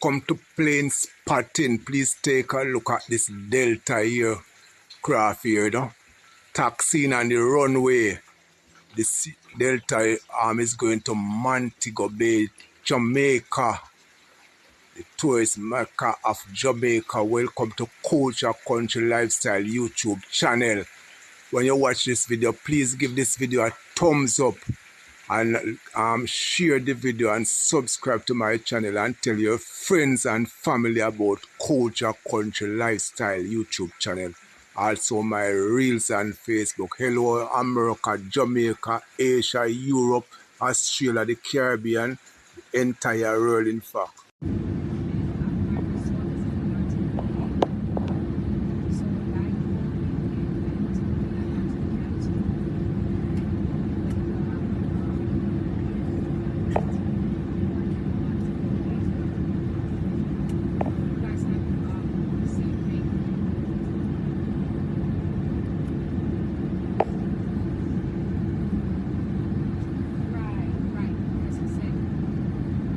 come to plane spotting, please take a look at this Delta aircraft here, taxiing on the runway. This Delta is going to Montego Bay, Jamaica. The tourist mecca of Jamaica. Welcome to Culture Country Lifestyle YouTube channel. When you watch this video, please give this video a thumbs up and share the video and subscribe to my channel and tell your friends and family about Culture Country Lifestyle YouTube channel. Also my reels on Facebook. Hello America, Jamaica, Asia, Europe, Australia, the Caribbean, the entire world in fact.